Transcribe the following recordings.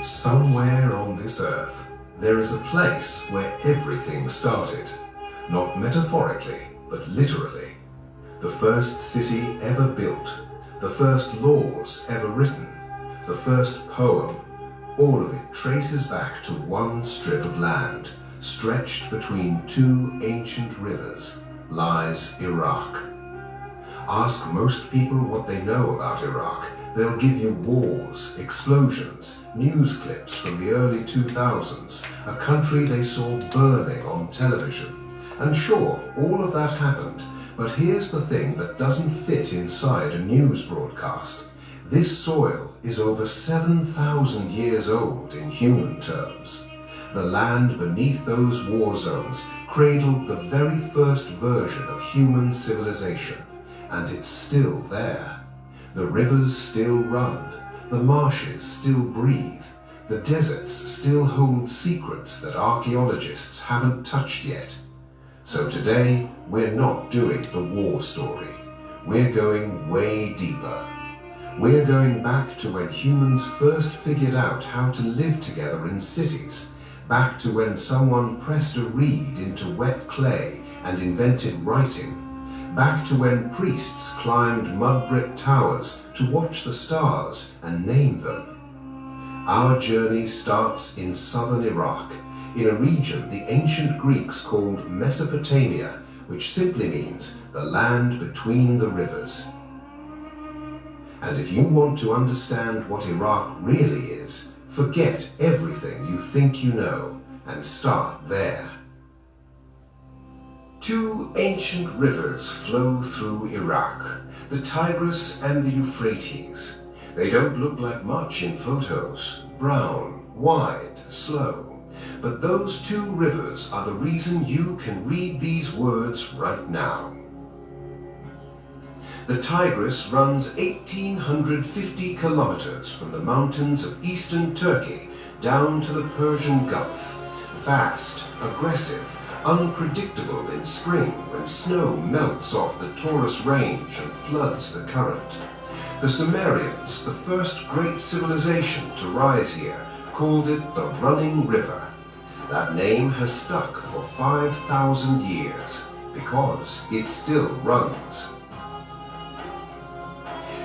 Somewhere on this earth, there is a place where everything started. Not metaphorically, but literally. The first city ever built, the first laws ever written, the first poem, all of it traces back to one strip of land, stretched between two ancient rivers, lies Iraq. Ask most people what they know about Iraq. They'll give you wars, explosions, news clips from the early 2000s, a country they saw burning on television. And sure, all of that happened, but here's the thing that doesn't fit inside a news broadcast. This soil is over 7,000 years old in human terms. The land beneath those war zones cradled the very first version of human civilization, and it's still there. The rivers still run, the marshes still breathe, the deserts still hold secrets that archaeologists haven't touched yet. So today, we're not doing the war story. We're going way deeper. We're going back to when humans first figured out how to live together in cities, back to when someone pressed a reed into wet clay and invented writing, back to when priests climbed mud brick towers to watch the stars and name them. Our journey starts in southern Iraq, in a region the ancient Greeks called Mesopotamia, which simply means the land between the rivers. And if you want to understand what Iraq really is, forget everything you think you know and start there. Two ancient rivers flow through Iraq, the Tigris and the Euphrates. They don't look like much in photos, brown, wide, slow. But those two rivers are the reason you can read these words right now. The Tigris runs 1,850 kilometers from the mountains of eastern Turkey down to the Persian Gulf. Vast, aggressive, unpredictable in spring when snow melts off the Taurus Range and floods the current. The Sumerians, the first great civilization to rise here, called it the Running River. That name has stuck for 5,000 years because it still runs.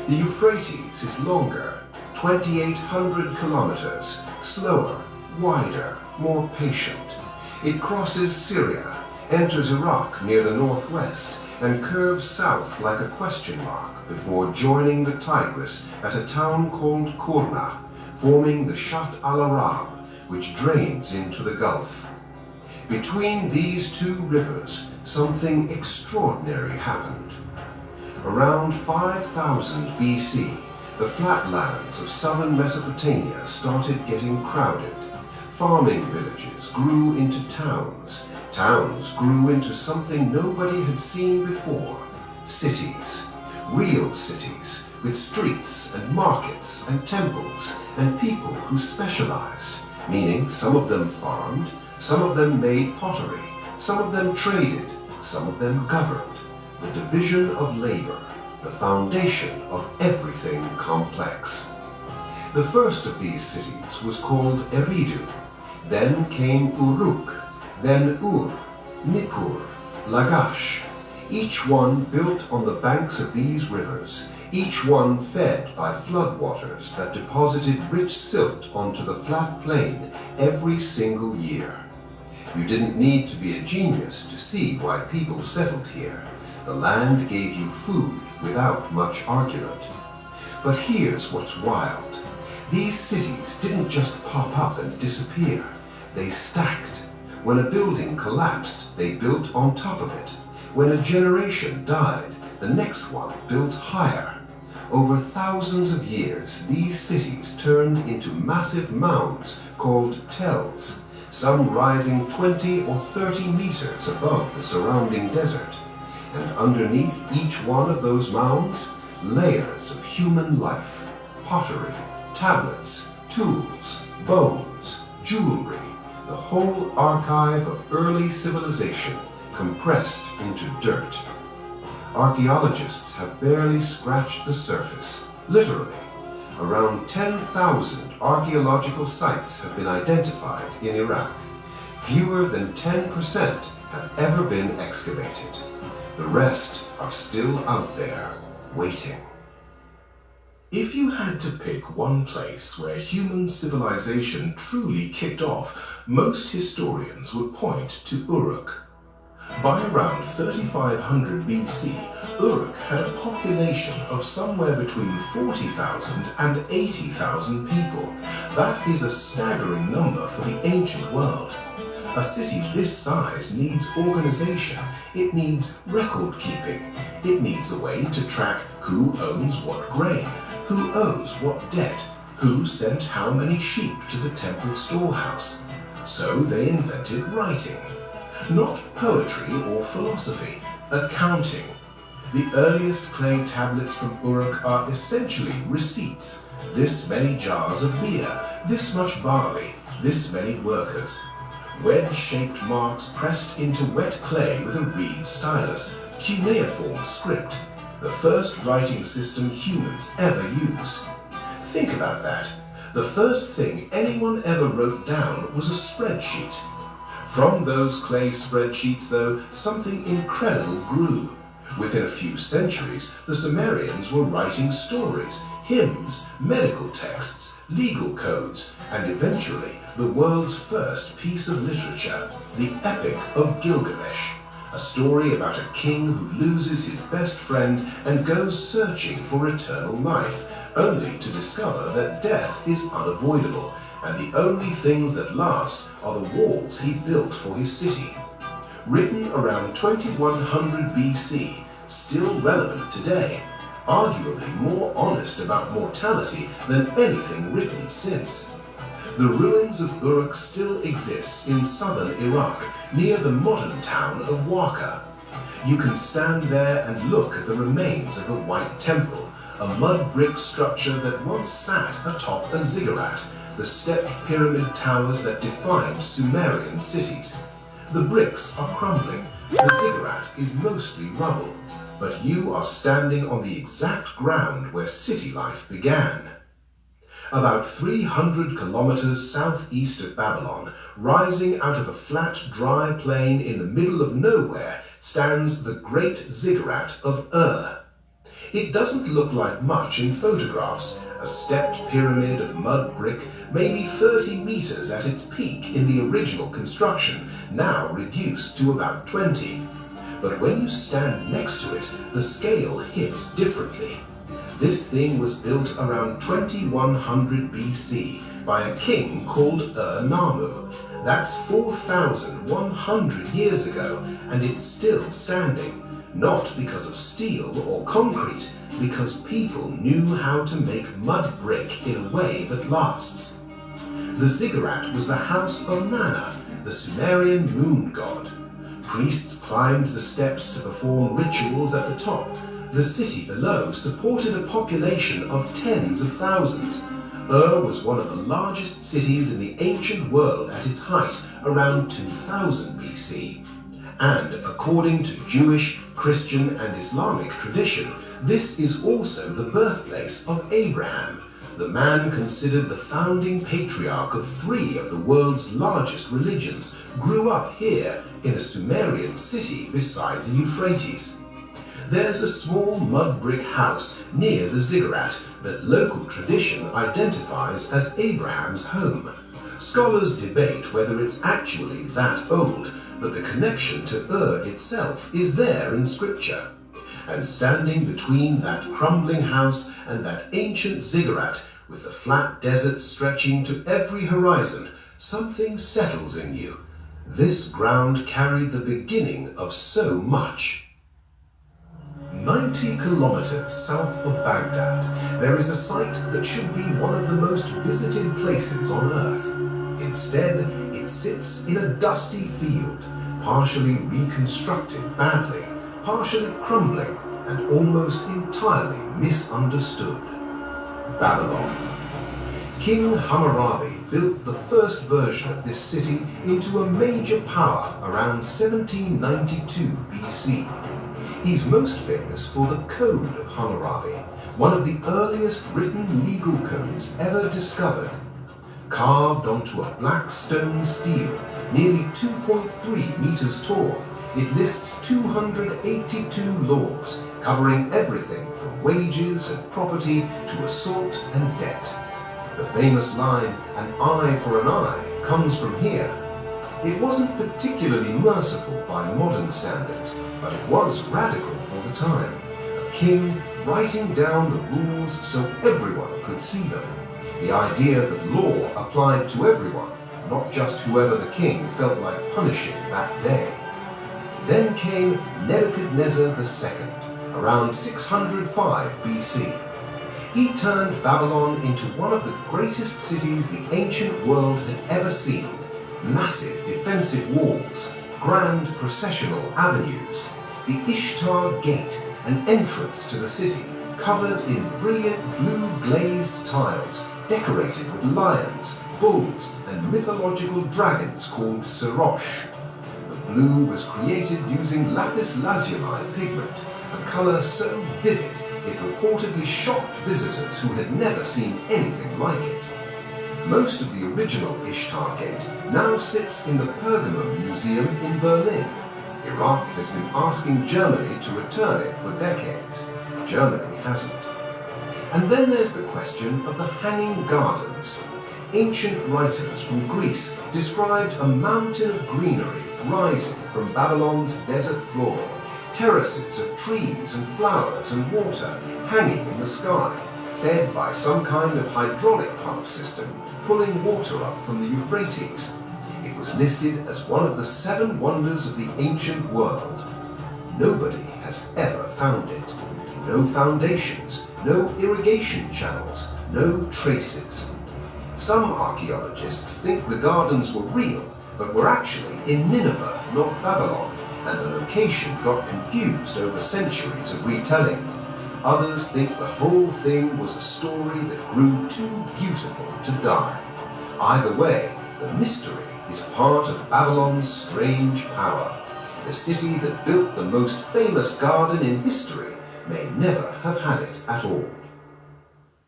The Euphrates is longer, 2,800 kilometers, slower, wider, more patient. It crosses Syria, enters Iraq near the northwest, and curves south like a question mark before joining the Tigris at a town called Kurna, forming the Shatt al-Arab, which drains into the Gulf. Between these two rivers, something extraordinary happened. Around 5000 BC, the flatlands of southern Mesopotamia started getting crowded. Farming villages grew into towns. Towns grew into something nobody had seen before. Cities. Real cities, with streets and markets and temples and people who specialized, meaning some of them farmed, some of them made pottery, some of them traded, some of them governed. The division of labor, the foundation of everything complex. The first of these cities was called Eridu. Then came Uruk, then Ur, Nippur, Lagash, each one built on the banks of these rivers, each one fed by floodwaters that deposited rich silt onto the flat plain every single year. You didn't need to be a genius to see why people settled here. The land gave you food without much argument. But here's what's wild. These cities didn't just pop up and disappear. They stacked. When a building collapsed, they built on top of it. When a generation died, the next one built higher. Over thousands of years, these cities turned into massive mounds called tells, some rising 20 or 30 meters above the surrounding desert. And underneath each one of those mounds, layers of human life, pottery, tablets, tools, bones, jewelry, the whole archive of early civilization compressed into dirt. Archaeologists have barely scratched the surface, literally. around 10,000 archaeological sites have been identified in Iraq. Fewer than 10% have ever been excavated. The rest are still out there, waiting. If you had to pick one place where human civilization truly kicked off, most historians would point to Uruk. By around 3500 BC, Uruk had a population of somewhere between 40,000 and 80,000 people. That is a staggering number for the ancient world. A city this size needs organization, it needs record keeping, it needs a way to track who owns what grain, who owes what debt, who sent how many sheep to the temple storehouse. So they invented writing. Not poetry or philosophy, accounting. The earliest clay tablets from Uruk are essentially receipts. This many jars of beer, this much barley, this many workers. Wedge-shaped marks pressed into wet clay with a reed stylus, cuneiform script, the first writing system humans ever used. Think about that. The first thing anyone ever wrote down was a spreadsheet. From those clay spreadsheets, though, something incredible grew. Within a few centuries, the Sumerians were writing stories, hymns, medical texts, legal codes, and eventually the world's first piece of literature, the Epic of Gilgamesh, a story about a king who loses his best friend and goes searching for eternal life, only to discover that death is unavoidable, and the only things that last are the walls he built for his city. Written around 2100 BC, still relevant today, arguably more honest about mortality than anything written since. The ruins of Uruk still exist in southern Iraq, near the modern town of Waqar. You can stand there and look at the remains of the White Temple, a mud brick structure that once sat atop a ziggurat, the stepped pyramid towers that defined Sumerian cities. The bricks are crumbling, the ziggurat is mostly rubble, but you are standing on the exact ground where city life began. About 300 kilometers southeast of Babylon, rising out of a flat, dry plain in the middle of nowhere, stands the Great Ziggurat of Ur. It doesn't look like much in photographs, a stepped pyramid of mud brick, maybe 30 meters at its peak in the original construction, now reduced to about 20. But when you stand next to it, the scale hits differently. This thing was built around 2100 BC by a king called Ur-Nammu. That's 4,100 years ago, and it's still standing. Not because of steel or concrete, because people knew how to make mud brick in a way that lasts. The ziggurat was the house of Nanna, the Sumerian moon god. Priests climbed the steps to perform rituals at the top. The city below supported a population of tens of thousands. Ur was one of the largest cities in the ancient world at its height, around 2000 BC. And according to Jewish, Christian, and Islamic tradition, this is also the birthplace of Abraham, the man considered the founding patriarch of three of the world's largest religions, grew up here in a Sumerian city beside the Euphrates. There's a small mud brick house near the ziggurat that local tradition identifies as Abraham's home. Scholars debate whether it's actually that old, but the connection to Ur itself is there in scripture. And standing between that crumbling house and that ancient ziggurat, with the flat desert stretching to every horizon, something settles in you. This ground carried the beginning of so much. 90 kilometers south of Baghdad, there is a site that should be one of the most visited places on Earth. Instead, it sits in a dusty field, partially reconstructed badly, partially crumbling, and almost entirely misunderstood. Babylon. King Hammurabi built the first version of this city into a major power around 1792 BC. He's most famous for the Code of Hammurabi, one of the earliest written legal codes ever discovered. Carved onto a black stone stele, nearly 2.3 meters tall, it lists 282 laws, covering everything from wages and property to assault and debt. The famous line, "An eye for an eye," comes from here. It wasn't particularly merciful by modern standards, but it was radical for the time. A king writing down the rules so everyone could see them. The idea that law applied to everyone, not just whoever the king felt like punishing that day. Then came Nebuchadnezzar II, around 605 BC. He turned Babylon into one of the greatest cities the ancient world had ever seen. Massive defensive walls, grand processional avenues, the Ishtar Gate, an entrance to the city covered in brilliant blue glazed tiles, decorated with lions, bulls, and mythological dragons called Serosh. The blue was created using lapis lazuli pigment, a color so vivid it reportedly shocked visitors who had never seen anything like it. Most of the original Ishtar Gate now sits in the Pergamon Museum in Berlin. Iraq has been asking Germany to return it for decades. Germany hasn't. And then there's the question of the Hanging Gardens. Ancient writers from Greece described a mountain of greenery rising from Babylon's desert floor, terraces of trees and flowers and water hanging in the sky, fed by some kind of hydraulic pump system pulling water up from the Euphrates. It was listed as one of the 7 wonders of the ancient world. Nobody has ever found it. No foundations, no irrigation channels, no traces. Some archaeologists think the gardens were real, but were actually in Nineveh, not Babylon, and the location got confused over centuries of retelling. Others think the whole thing was a story that grew too beautiful to die. Either way, the mystery is part of Babylon's strange power. The city that built the most famous garden in history may never have had it at all.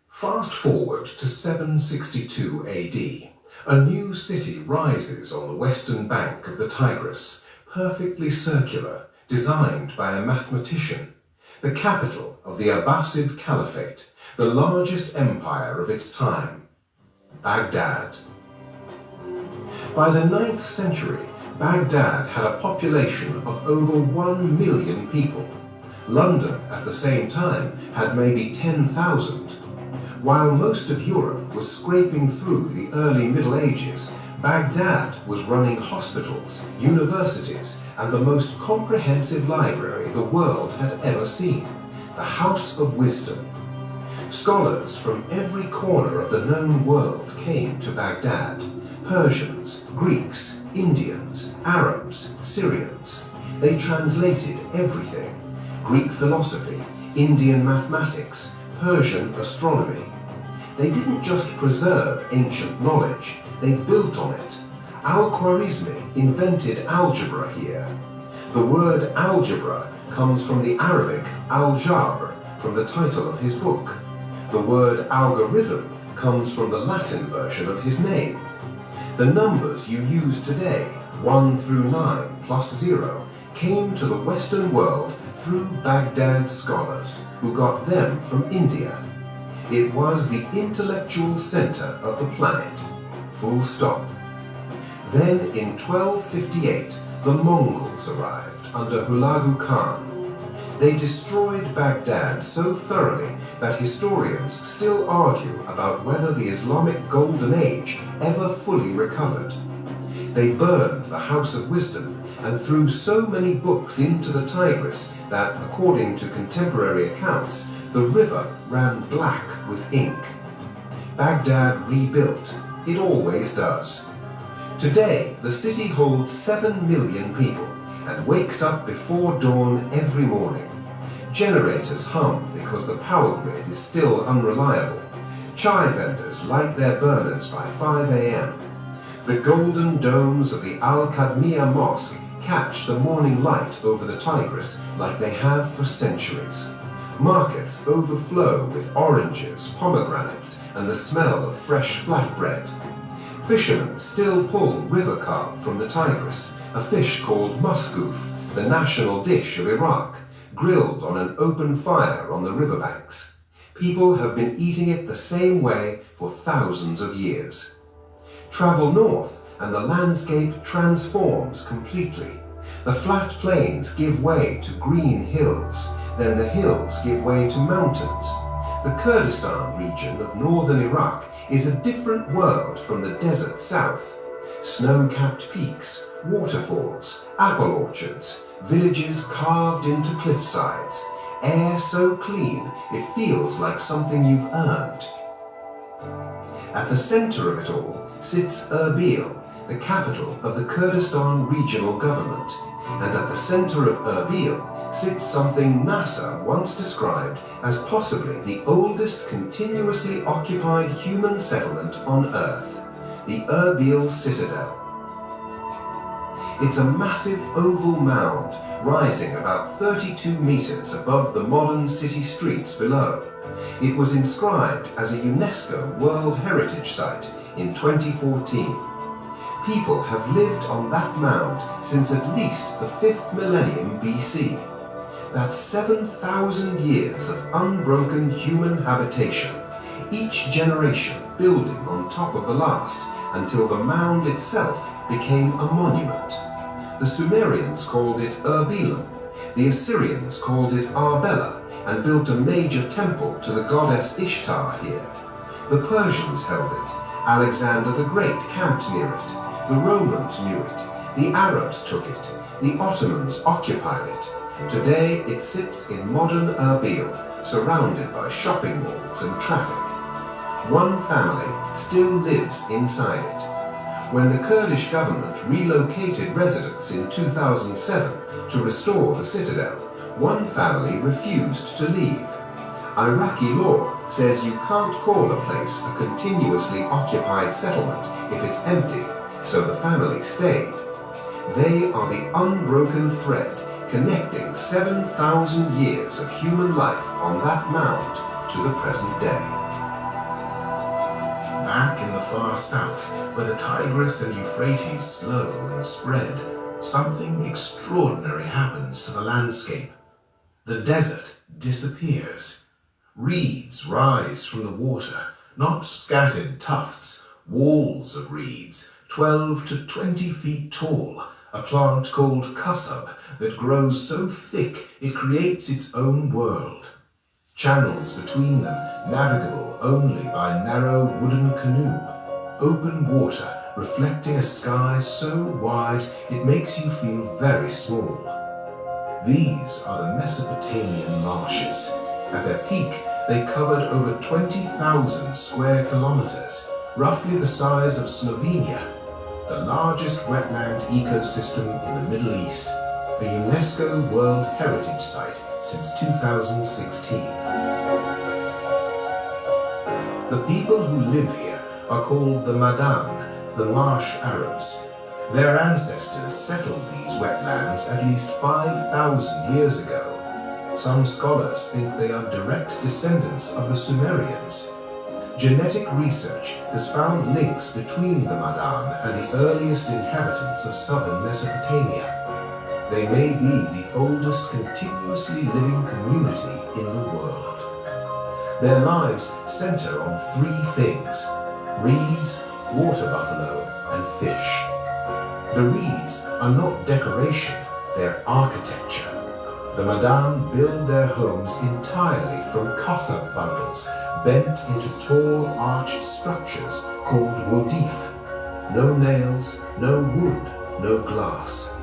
Fast forward to 762 AD. A new city rises on the western bank of the Tigris, perfectly circular, designed by a mathematician. The capital of the Abbasid Caliphate, the largest empire of its time, Baghdad. By the 9th century, Baghdad had a population of over 1 million people. London, at the same time, had maybe 10,000. While most of Europe was scraping through the early Middle Ages, Baghdad was running hospitals, universities, and the most comprehensive library the world had ever seen, the House of Wisdom. Scholars from every corner of the known world came to Baghdad. Persians, Greeks, Indians, Arabs, Syrians. They translated everything: Greek philosophy, Indian mathematics, Persian astronomy. They didn't just preserve ancient knowledge, they built on it. Al-Khwarizmi invented algebra here. The word algebra comes from the Arabic al-jabr, from the title of his book. The word algorithm comes from the Latin version of his name. The numbers you use today, 1 through 9 plus 0, came to the Western world through Baghdad scholars, who got them from India. It was the intellectual center of the planet. Full stop. Then in 1258, the Mongols arrived under Hulagu Khan. They destroyed Baghdad so thoroughly that historians still argue about whether the Islamic Golden Age ever fully recovered. They burned the House of Wisdom and threw so many books into the Tigris that, according to contemporary accounts, the river ran black with ink. Baghdad rebuilt. It always does. Today, the city holds 7 million people and wakes up before dawn every morning. Generators hum because the power grid is still unreliable. Chai vendors light their burners by 5 a.m. The golden domes of the Al-Qadmiya Mosque catch the morning light over the Tigris like they have for centuries. Markets overflow with oranges, pomegranates, and the smell of fresh flatbread. Fishermen still pull river carp from the Tigris, a fish called muskoof, the national dish of Iraq, grilled on an open fire on the riverbanks. People have been eating it the same way for thousands of years. Travel north and the landscape transforms completely. The flat plains give way to green hills, then the hills give way to mountains. The Kurdistan region of northern Iraq is a different world from the desert south. Snow-capped peaks, waterfalls, apple orchards, villages carved into cliffsides, air so clean it feels like something you've earned. At the center of it all sits Erbil, the capital of the Kurdistan regional government, and at the center of Erbil sits something NASA once described as possibly the oldest continuously occupied human settlement on Earth, the Erbil Citadel. It's a massive oval mound rising about 32 meters above the modern city streets below. It was inscribed as a UNESCO World Heritage Site in 2014. People have lived on that mound since at least the 5th millennium BC. That's 7,000 years of unbroken human habitation, each generation building on top of the last until the mound itself became a monument. The Sumerians called it Erbilum, the Assyrians called it Arbela and built a major temple to the goddess Ishtar here. The Persians held it, Alexander the Great camped near it, the Romans knew it, the Arabs took it, the Ottomans occupied it. Today it sits in modern Erbil, surrounded by shopping malls and traffic. One family still lives inside it. When the Kurdish government relocated residents in 2007 to restore the citadel, one family refused to leave. Iraqi law says you can't call a place a continuously occupied settlement if it's empty, so the family stayed. They are the unbroken thread connecting 7,000 years of human life on that mound to the present day. Back in the far south, where the Tigris and Euphrates slow and spread, something extraordinary happens to the landscape. The desert disappears. Reeds rise from the water, not scattered tufts, walls of reeds, 12 to 20 feet tall, a plant called kasab that grows so thick it creates its own world. Channels between them navigable only by narrow wooden canoe, open water reflecting a sky so wide it makes you feel very small. These are the Mesopotamian marshes. At their peak, they covered over 20,000 square kilometers, roughly the size of Slovenia, the largest wetland ecosystem in the Middle East, a UNESCO World Heritage Site since 2016. The people who live here are called the Madan, the Marsh Arabs. Their ancestors settled these wetlands at least 5,000 years ago. Some scholars think they are direct descendants of the Sumerians. Genetic research has found links between the Madan and the earliest inhabitants of southern Mesopotamia. They may be the oldest continuously living community in the world. Their lives center on three things: reeds, water buffalo, and fish. The reeds are not decoration, they're architecture. The Madan build their homes entirely from kasab bundles, bent into tall arched structures called wodif. No nails, no wood, no glass.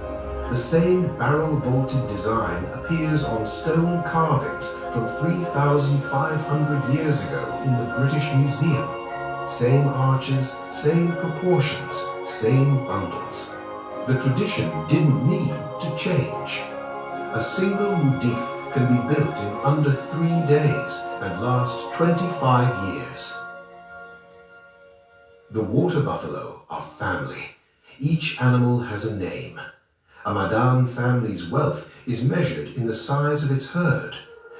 The same barrel-vaulted design appears on stone carvings from 3,500 years ago in the British Museum. Same arches, same proportions, same bundles. The tradition didn't need to change. A single wodif can be built in under 3 days and last 25 years. The water buffalo are family. Each animal has a name. A Madan family's wealth is measured in the size of its herd.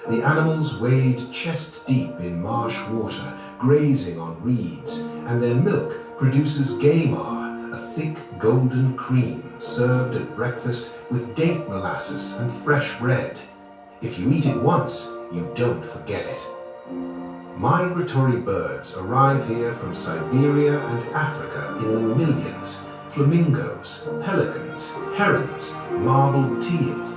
The animals wade chest deep in marsh water, grazing on reeds, and their milk produces gaymar, a thick golden cream served at breakfast with date molasses and fresh bread. If you eat it once, you don't forget it. Migratory birds arrive here from Siberia and Africa in the millions. Flamingos, pelicans, herons, marbled teal.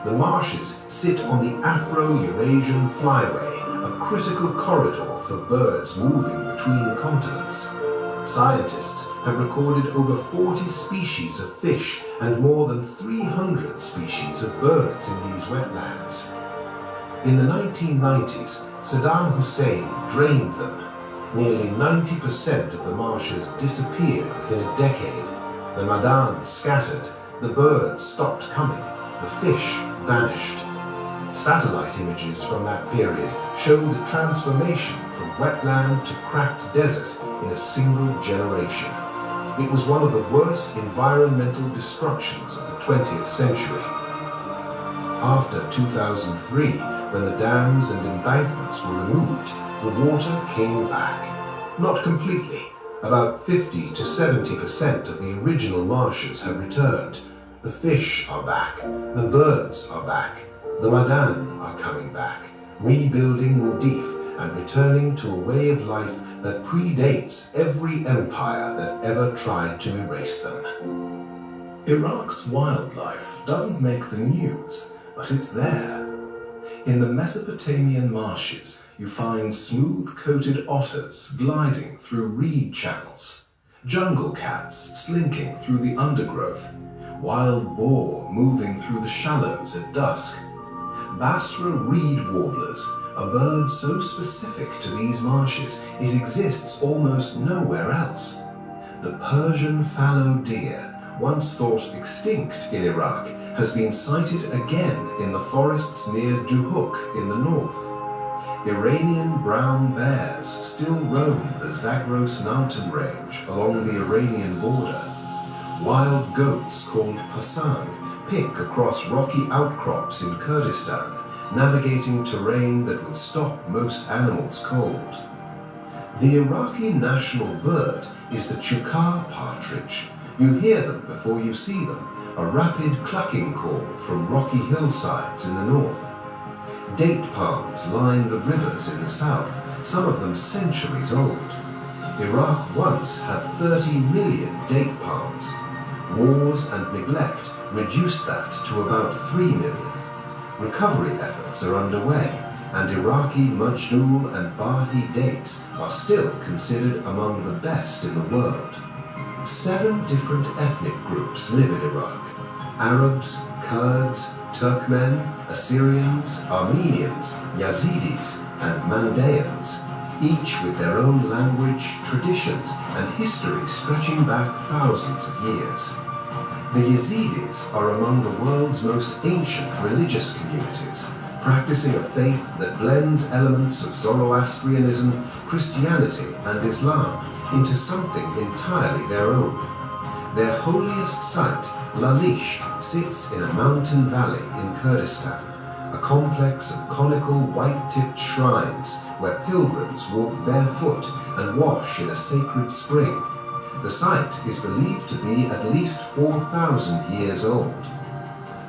The marshes sit on the Afro-Eurasian Flyway, a critical corridor for birds moving between continents. Scientists have recorded over 40 species of fish and more than 300 species of birds in these wetlands. In the 1990s, Saddam Hussein drained them. Nearly 90% of the marshes disappeared within a decade. The Madans scattered, the birds stopped coming, the fish vanished. Satellite images from that period show the transformation from wetland to cracked desert in a single generation. It was one of the worst environmental destructions of the 20th century. After 2003, when the dams and embankments were removed, the water came back. Not completely. About 50 to 70% of the original marshes have returned. The fish are back. The birds are back. The Madan are coming back, rebuilding Mudif and returning to a way of life that predates every empire that ever tried to erase them. Iraq's wildlife doesn't make the news, but it's there. In the Mesopotamian marshes, you find smooth-coated otters gliding through reed channels, jungle cats slinking through the undergrowth, wild boar moving through the shallows at dusk. Basra reed warblers, a bird so specific to these marshes it exists almost nowhere else. The Persian fallow deer, once thought extinct in Iraq, has been sighted again in the forests near Duhok in the north. Iranian brown bears still roam the Zagros mountain range along the Iranian border. Wild goats called pasang pick across rocky outcrops in Kurdistan, navigating terrain that would stop most animals cold. The Iraqi national bird is the chukar partridge. You hear them before you see them, a rapid clucking call from rocky hillsides in the north. Date palms line the rivers in the south, some of them centuries old. Iraq once had 30 million date palms. Wars and neglect reduced that to about 3 million. Recovery efforts are underway, and Iraqi Majdul and Bahi dates are still considered among the best in the world. 7 different ethnic groups live in Iraq: Arabs, Kurds, Turkmen, Assyrians, Armenians, Yazidis, and Mandaeans, each with their own language, traditions, and history stretching back thousands of years. The Yazidis are among the world's most ancient religious communities, practicing a faith that blends elements of Zoroastrianism, Christianity, and Islam into something entirely their own. Their holiest site, Lalish, sits in a mountain valley in Kurdistan, a complex of conical white-tipped shrines where pilgrims walk barefoot and wash in a sacred spring. The site is believed to be at least 4,000 years old.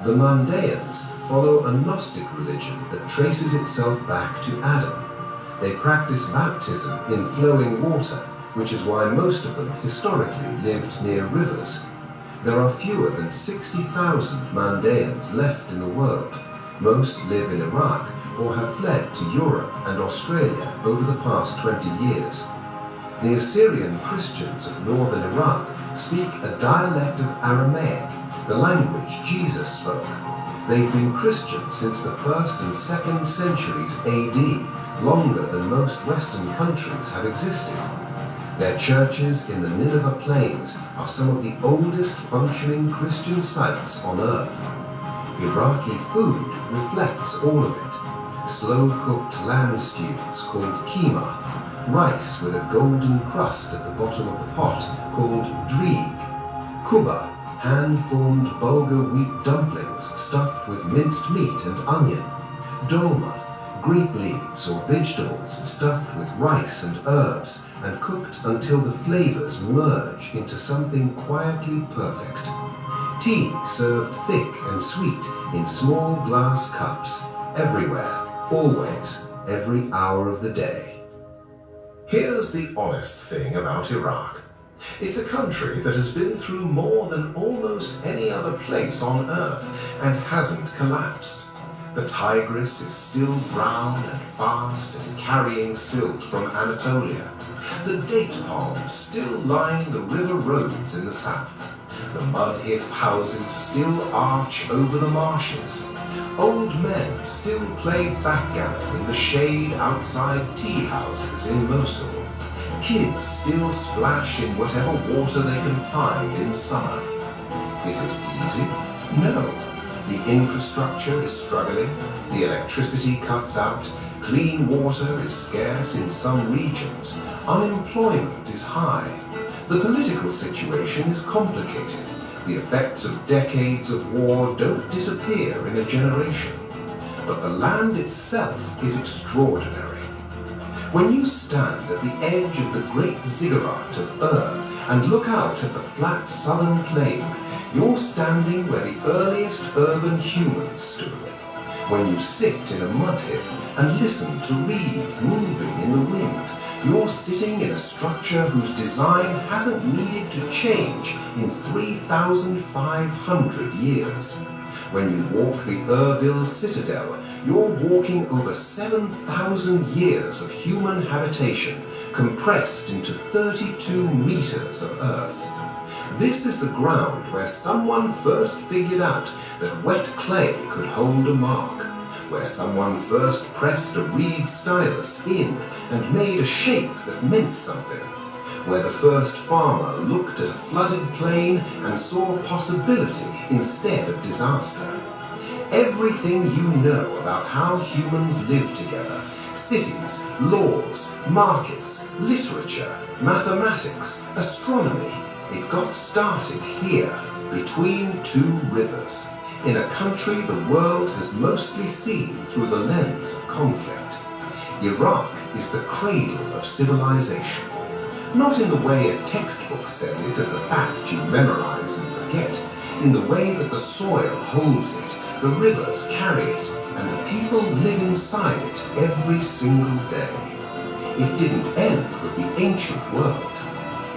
The Mandaeans follow a Gnostic religion that traces itself back to Adam. They practice baptism in flowing water, which is why most of them historically lived near rivers. There are fewer than 60,000 Mandaeans left in the world. Most live in Iraq or have fled to Europe and Australia over the past 20 years. The Assyrian Christians of northern Iraq speak a dialect of Aramaic, the language Jesus spoke. They've been Christian since the 1st and 2nd centuries AD, longer than most Western countries have existed. Their churches in the Nineveh Plains are some of the oldest functioning Christian sites on earth. Iraqi food reflects all of it. Slow-cooked lamb stews called keema, rice with a golden crust at the bottom of the pot called dreeg, kuba, hand-formed bulgur wheat dumplings stuffed with minced meat and onion, dolma, grape leaves or vegetables stuffed with rice and herbs and cooked until the flavors merge into something quietly perfect. Tea served thick and sweet in small glass cups, everywhere, always, every hour of the day. Here's the honest thing about Iraq. It's a country that has been through more than almost any other place on Earth and hasn't collapsed. The Tigris is still brown and fast and carrying silt from Anatolia. The date palms still line the river roads in the south. The mud-hif houses still arch over the marshes. Old men still play backgammon in the shade outside tea houses in Mosul. Kids still splash in whatever water they can find in summer. Is it easy? No. The infrastructure is struggling, the electricity cuts out, clean water is scarce in some regions, unemployment is high. The political situation is complicated. The effects of decades of war don't disappear in a generation. But the land itself is extraordinary. When you stand at the edge of the great ziggurat of Ur and look out at the flat southern plain, you're standing where the earliest urban humans stood. When you sit in a mud-hif and listen to reeds moving in the wind, you're sitting in a structure whose design hasn't needed to change in 3,500 years. When you walk the Erbil Citadel, you're walking over 7,000 years of human habitation compressed into 32 meters of earth. This is the ground where someone first figured out that wet clay could hold a mark, where someone first pressed a reed stylus in and made a shape that meant something, where the first farmer looked at a flooded plain and saw possibility instead of disaster. Everything you know about how humans live together, cities, laws, markets, literature, mathematics, astronomy, it got started here, between two rivers, in a country the world has mostly seen through the lens of conflict. Iraq is the cradle of civilization. Not in the way a textbook says it as a fact you memorize and forget, in the way that the soil holds it, the rivers carry it, and the people live inside it every single day. It didn't end with the ancient world.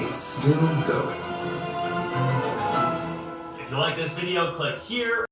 It's still going. If you like this video, click here.